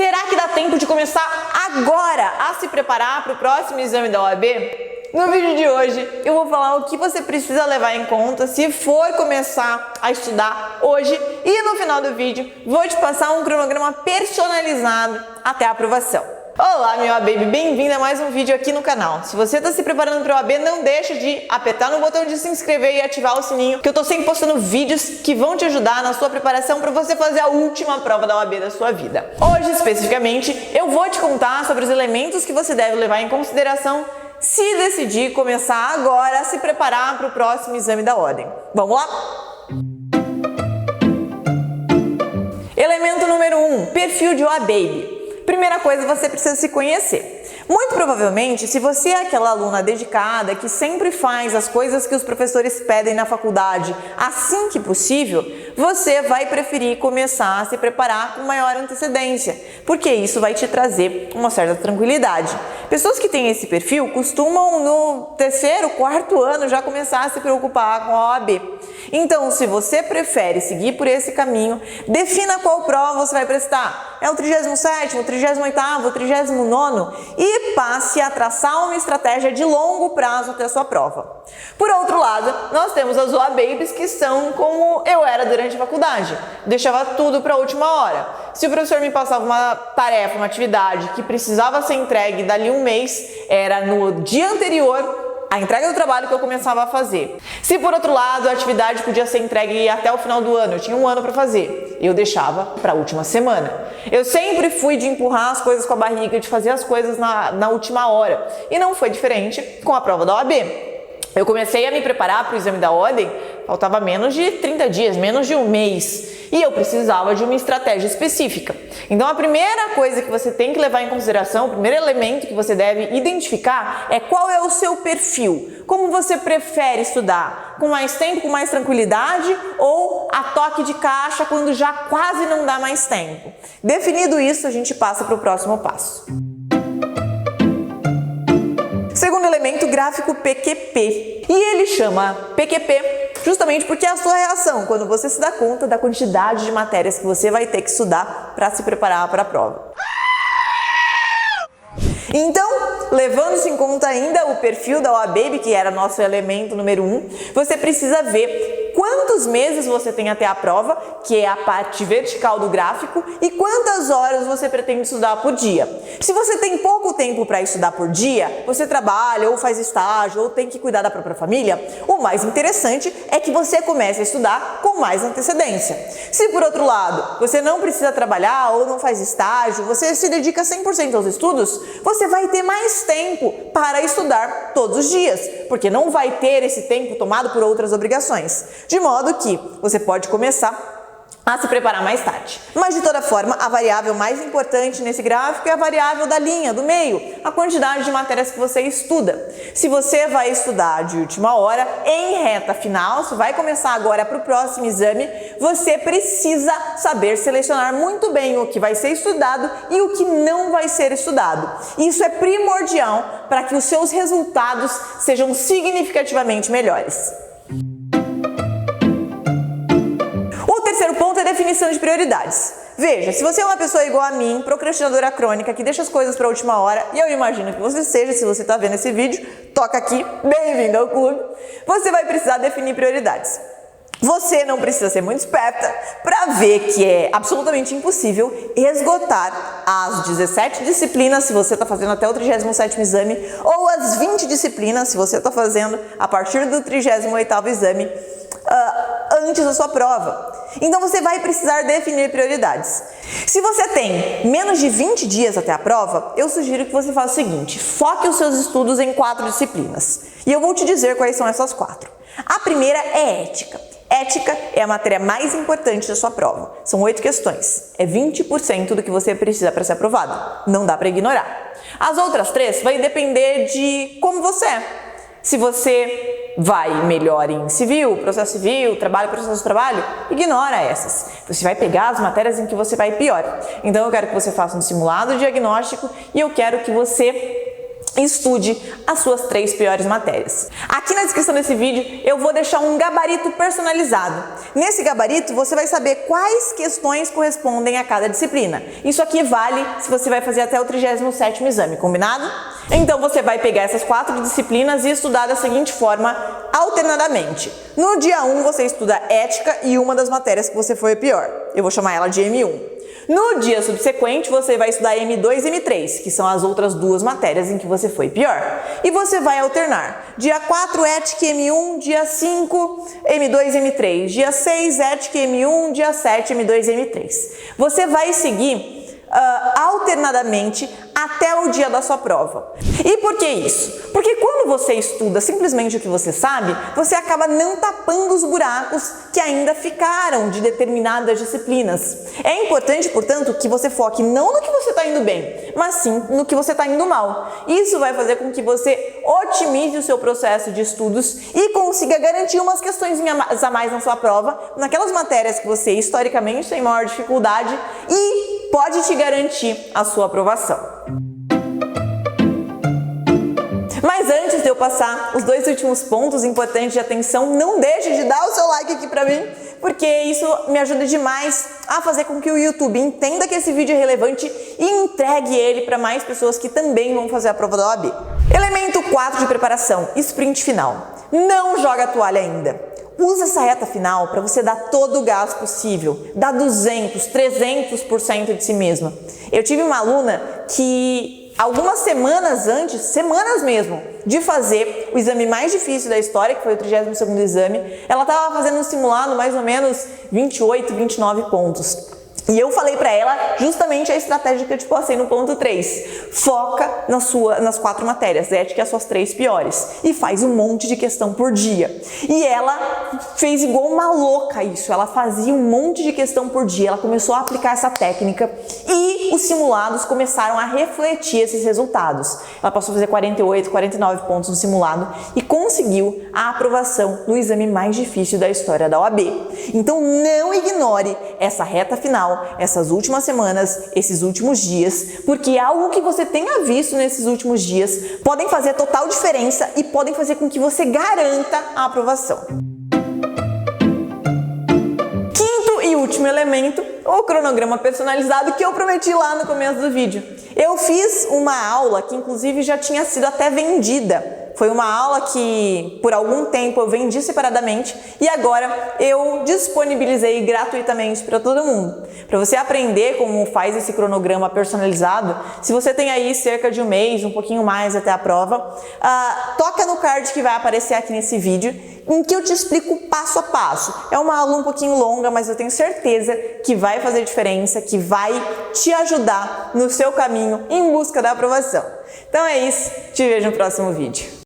Será que dá tempo de começar agora a se preparar para o próximo exame da OAB? No vídeo de hoje eu vou falar o que você precisa levar em conta se for começar a estudar hoje e no final do vídeo vou te passar um cronograma personalizado até a aprovação. Olá, minha baby, bem-vinda a mais um vídeo aqui no canal. Se você está se preparando para o OAB, não deixa de apertar no botão de se inscrever e ativar o sininho, que eu estou sempre postando vídeos que vão te ajudar na sua preparação para você fazer a última prova da OAB da sua vida. Hoje, especificamente, eu vou te contar sobre os elementos que você deve levar em consideração se decidir começar agora a se preparar para o próximo exame da ordem. Vamos lá? Elemento número 1, perfil de OAB. Primeira coisa, você precisa se conhecer. Muito provavelmente, se você é aquela aluna dedicada que sempre faz as coisas que os professores pedem na faculdade assim que possível, você vai preferir começar a se preparar com maior antecedência, porque isso vai te trazer uma certa tranquilidade. Pessoas que têm esse perfil costumam no terceiro, quarto ano já começar a se preocupar com a OAB. Então, se você prefere seguir por esse caminho, defina qual prova você vai prestar. É o 37º, o 38º, o 39º e passe a traçar uma estratégia de longo prazo até a sua prova. Por outro lado, nós temos as OABs que são como eu era durante a faculdade. Deixava tudo para a última hora. Se o professor me passava uma tarefa, uma atividade que precisava ser entregue dali um mês, era no dia anterior a entrega do trabalho que eu começava a fazer. Se por outro lado a atividade podia ser entregue até o final do ano, eu tinha um ano para fazer, eu deixava para a última semana. Eu sempre fui de empurrar as coisas com a barriga, de fazer as coisas na última hora. E não foi diferente com a prova da OAB. Eu comecei a me preparar para o exame da ordem, faltava menos de 30 dias, menos de um mês. E eu precisava de uma estratégia específica. Então a primeira coisa que você tem que levar em consideração, o primeiro elemento que você deve identificar é qual é o seu perfil. Como você prefere estudar? Com mais tempo, com mais tranquilidade ou a toque de caixa quando já quase não dá mais tempo? Definido isso, a gente passa para o próximo passo. Segundo elemento, gráfico PQP. E ele chama PQP justamente porque é a sua reação quando você se dá conta da quantidade de matérias que você vai ter que estudar para se preparar para a prova. Então, levando-se em conta ainda o perfil da OAB, que era nosso elemento número 1, você precisa ver quantos meses você tem até a prova, que é a parte vertical do gráfico, e quantas horas você pretende estudar por dia. Se você tem pouco tempo para estudar por dia, você trabalha ou faz estágio ou tem que cuidar da própria família, o mais interessante é que você comece a estudar com mais antecedência. Se por outro lado, você não precisa trabalhar ou não faz estágio, você se dedica 100% aos estudos, você vai ter mais tempo para estudar todos os dias, porque não vai ter esse tempo tomado por outras obrigações. De modo que você pode começar a se preparar mais tarde. Mas de toda forma, a variável mais importante nesse gráfico é a variável da linha, do meio, a quantidade de matérias que você estuda. Se você vai estudar de última hora, em reta final, se vai começar agora para o próximo exame, você precisa saber selecionar muito bem o que vai ser estudado e o que não vai ser estudado. Isso é primordial para que os seus resultados sejam significativamente melhores. O terceiro ponto é definição de prioridades. Veja, se você é uma pessoa igual a mim, procrastinadora crônica, que deixa as coisas para a última hora, e eu imagino que você seja, se você está vendo esse vídeo, toca aqui, bem-vindo ao clube, você vai precisar definir prioridades. Você não precisa ser muito esperta para ver que é absolutamente impossível esgotar as 17 disciplinas, se você está fazendo até o 37º exame, ou as 20 disciplinas, se você está fazendo a partir do 38º exame, antes da sua prova. Então você vai precisar definir prioridades. Se você tem menos de 20 dias até a prova, eu sugiro que você faça o seguinte: foque os seus estudos em 4 disciplinas. E eu vou te dizer quais são essas 4. A primeira é ética. Ética é a matéria mais importante da sua prova. São 8 questões. É 20% do que você precisa para ser aprovado. Não dá para ignorar. As outras 3 vai depender de como você é. Se você vai melhor em civil, processo civil, trabalho, processo trabalho, ignora essas. Você vai pegar as matérias em que você vai pior. Então eu quero que você faça um simulado diagnóstico e eu quero que você estude as suas 3 piores matérias. Aqui na descrição desse vídeo eu vou deixar um gabarito personalizado. Nesse gabarito você vai saber quais questões correspondem a cada disciplina. Isso aqui vale se você vai fazer até o 37º exame, combinado? Então você vai pegar essas 4 disciplinas e estudar da seguinte forma, alternadamente. No dia 1 você estuda ética e uma das matérias que você foi a pior. Eu vou chamar ela de M1. No dia subsequente, você vai estudar M2 e M3, que são as outras 2 matérias em que você foi pior. E você vai alternar. Dia 4, Ética M1, dia 5, M2 e M3. Dia 6, Ética M1, dia 7, M2 e M3. Você vai seguir alternadamente até o dia da sua prova. E por que isso? Porque quando você estuda simplesmente o que você sabe, você acaba não tapando os buracos que ainda ficaram de determinadas disciplinas. É importante, portanto, que você foque não no que você está indo bem, mas sim no que você está indo mal. Isso vai fazer com que você otimize o seu processo de estudos e consiga garantir umas questões a mais na sua prova, naquelas matérias que você historicamente tem maior dificuldade e pode te garantir a sua aprovação. Mas antes de eu passar os 2 últimos pontos importantes de atenção, não deixe de dar o seu like aqui pra mim, porque isso me ajuda demais a fazer com que o YouTube entenda que esse vídeo é relevante e entregue ele para mais pessoas que também vão fazer a prova da OAB. Elemento 4 de preparação, sprint final. Não joga a toalha ainda. Usa essa reta final para você dar todo o gás possível, dar 200, 300% de si mesma. Eu tive uma aluna que algumas semanas antes, semanas mesmo, de fazer o exame mais difícil da história, que foi o 32º exame, ela estava fazendo um simulado mais ou menos 28, 29 pontos. E eu falei pra ela justamente a estratégia que eu te passei no ponto 3. Foca nas 4 matérias, ética e as suas 3 piores. E faz um monte de questão por dia. E ela fez igual uma louca isso. Ela fazia um monte de questão por dia. Ela começou a aplicar essa técnica e os simulados começaram a refletir esses resultados. Ela passou a fazer 48, 49 pontos no simulado e conseguiu a aprovação no exame mais difícil da história da OAB. Então não ignore essa reta final, essas últimas semanas, esses últimos dias, porque algo que você tenha visto nesses últimos dias podem fazer total diferença e podem fazer com que você garanta a aprovação. Quinto e último elemento, o cronograma personalizado que eu prometi lá no começo do vídeo. Eu fiz uma aula que inclusive já tinha sido até vendida. Foi uma aula que por algum tempo eu vendi separadamente e agora eu disponibilizei gratuitamente para todo mundo. Para você aprender como faz esse cronograma personalizado, se você tem aí cerca de um mês, um pouquinho mais até a prova, toca no card que vai aparecer aqui nesse vídeo, em que eu te explico passo a passo. É uma aula um pouquinho longa, mas eu tenho certeza que vai fazer diferença, que vai te ajudar no seu caminho em busca da aprovação. Então é isso, te vejo no próximo vídeo.